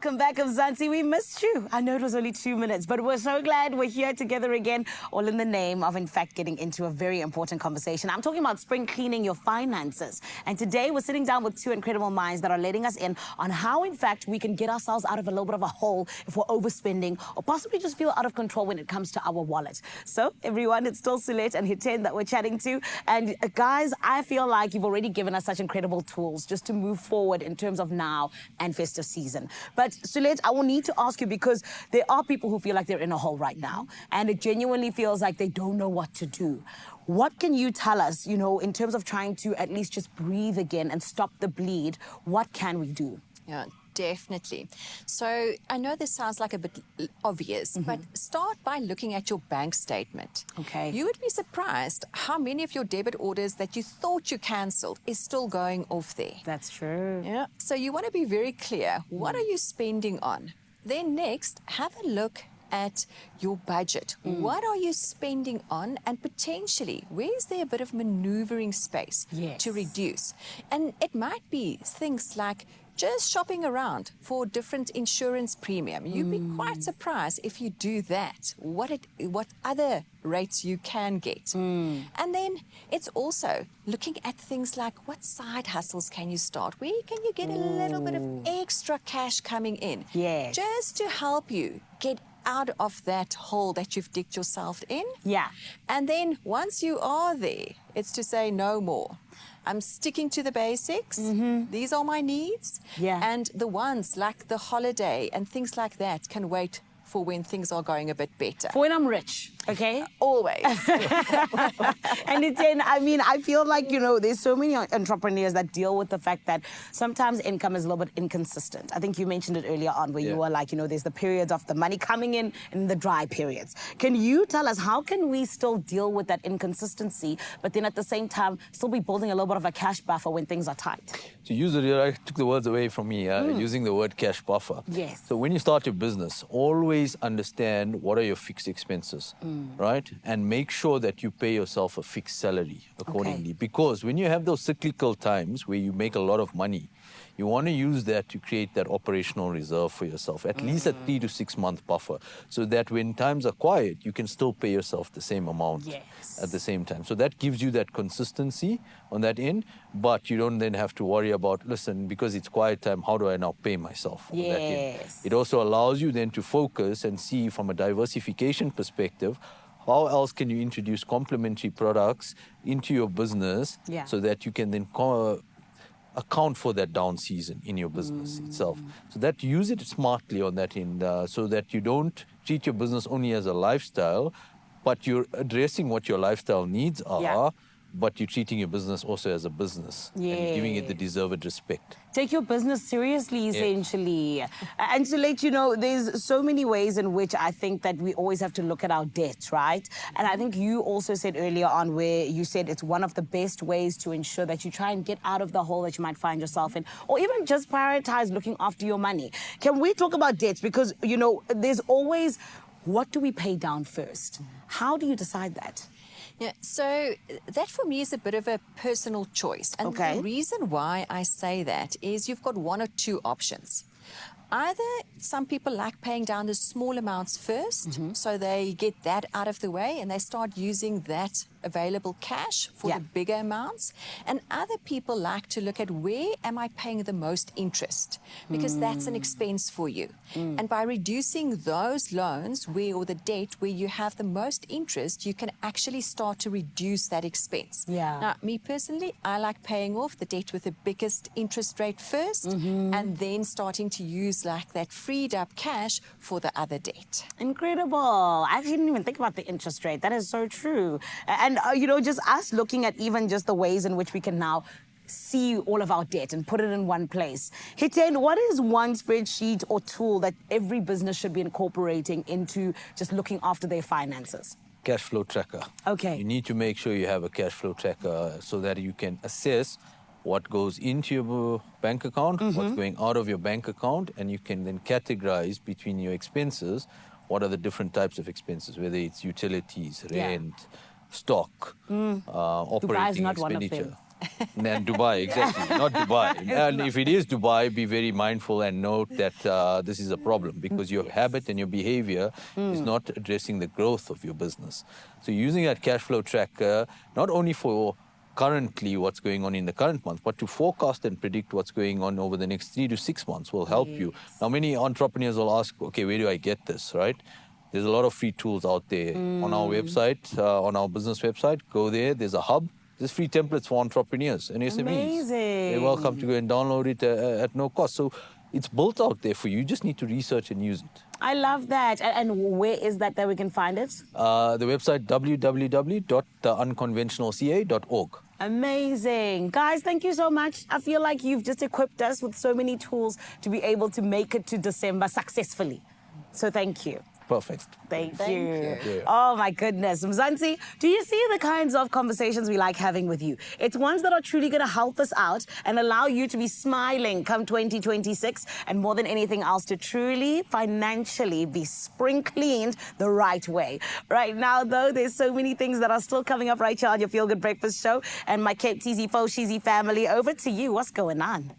welcome back, Mzansi. We missed you. I know it was only 2 minutes, but we're so glad we're here together again, all in the name of, in fact, getting into a very important conversation. I'm talking about spring cleaning your finances. And today we're sitting down with two incredible minds that are letting us in on how, in fact, we can get ourselves out of a little bit of a hole if we're overspending or possibly just feel out of control when it comes to our wallet. So, everyone, it's still Sulet and Hiten that we're chatting to. And guys, I feel like you've already given us such incredible tools just to move forward in terms of now and festive season. But Sulet, I will need to ask you, because there are people who feel like they're in a hole right now and it genuinely feels like they don't know what to do. What can you tell us, you know, in terms of trying to at least just breathe again and stop the bleed? What can we do? Yeah, definitely. So I know this sounds like a bit obvious, but start by looking at your bank statement. Okay. You would be surprised how many of your debit orders that you thought you cancelled is still going off there. That's true. Yeah. So you want to be very clear. What are you spending on? Then next, have a look at your budget. What are you spending on, and potentially where is there a bit of maneuvering space to reduce? And it might be things like just shopping around for different insurance premium. You'd be quite surprised if you do that, what other rates you can get. And then it's also looking at things like what side hustles can you start? Where can you get a little bit of extra cash coming in? Yes. Just to help you get out of that hole that you've digged yourself in. Yeah. And then once you are there, it's to say no more. I'm sticking to the basics. These are my needs. Yeah. And the ones like the holiday and things like that can wait for when things are going a bit better. For when I'm rich, okay? Always. And it's I mean, I feel like, you know, there's so many entrepreneurs that deal with the fact that sometimes income is a little bit inconsistent. I think you mentioned it earlier on where you were like, you know, there's the periods of the money coming in and the dry periods. Can you tell us, how can we still deal with that inconsistency, but then at the same time still be building a little bit of a cash buffer when things are tight? To use it, I took the words away from me, using the word cash buffer. Yes. So when you start your business, always understand what are your fixed expenses, right? And make sure that you pay yourself a fixed salary accordingly. Okay. Because when you have those cyclical times where you make a lot of money, you want to use that to create that operational reserve for yourself, at least a 3 to 6 month buffer, so that when times are quiet, you can still pay yourself the same amount at the same time. So that gives you that consistency on that end, but you don't then have to worry about, listen, because it's quiet time, how do I now pay myself on that end? It also allows you then to focus and see from a diversification perspective, how else can you introduce complementary products into your business so that you can then account for that down season in your business itself. So that use it smartly on that end, so that you don't treat your business only as a lifestyle, but you're addressing what your lifestyle needs are, but you're treating your business also as a business and you're giving it the deserved respect. Take your business seriously, essentially. And to let you know, there's so many ways in which I think that we always have to look at our debt, right? And I think you also said earlier on where you said it's one of the best ways to ensure that you try and get out of the hole that you might find yourself in, or even just prioritize looking after your money. Can we talk about debts? Because, you know, there's always, what do we pay down first? How do you decide that? Yeah, so that for me is a bit of a personal choice. And the reason why I say that is you've got one or two options. Either some people like paying down the small amounts first, so they get that out of the way and they start using that available cash for the bigger amounts. And other people like to look at, where am I paying the most interest? Because that's an expense for you. And by reducing those loans or the debt where you have the most interest, you can actually start to reduce that expense. Now, me personally, I like paying off the debt with the biggest interest rate first, and then starting to use like that freed up cash for the other debt. Incredible. I actually didn't even think about the interest rate. That is so true. And, you know, just us looking at even just the ways in which we can now see all of our debt and put it in one place. Hiten, what is one spreadsheet or tool that every business should be incorporating into just looking after their finances? Cash flow tracker. Okay. You need to make sure you have a cash flow tracker so that you can assess what goes into your bank account, what's going out of your bank account, and you can then categorize between your expenses, what are the different types of expenses, whether it's utilities, rent, stock, operating expenditure. And Dubai, exactly, not Dubai. And if it is Dubai, be very mindful and note that this is a problem because your habit and your behavior is not addressing the growth of your business. So using that cash flow tracker, not only for currently what's going on in the current month, but to forecast and predict what's going on over the next 3 to 6 months will help you. Now, many entrepreneurs will ask, okay, where do I get this, right? There's a lot of free tools out there on our website, on our business website. Go there, there's a hub. There's free templates for entrepreneurs and SMEs. Amazing. They're welcome to go and download it at no cost. So it's built out there for you. You just need to research and use it. I love that. And where is that we can find it? The website www.theunconventionalca.org. Amazing. Guys, thank you so much. I feel like you've just equipped us with so many tools to be able to make it to December successfully. So thank you. Perfect. Thank you. you. Oh my goodness. Mzansi, do you see the kinds of conversations we like having with you? It's ones that are truly going to help us out and allow you to be smiling come 2026 and more than anything else to truly financially be spring cleaned the right way. Right now, though, there's so many things that are still coming up right here on your Feel Good Breakfast Show and my Cape TZ Fo Shizi family. Over to you. What's going on?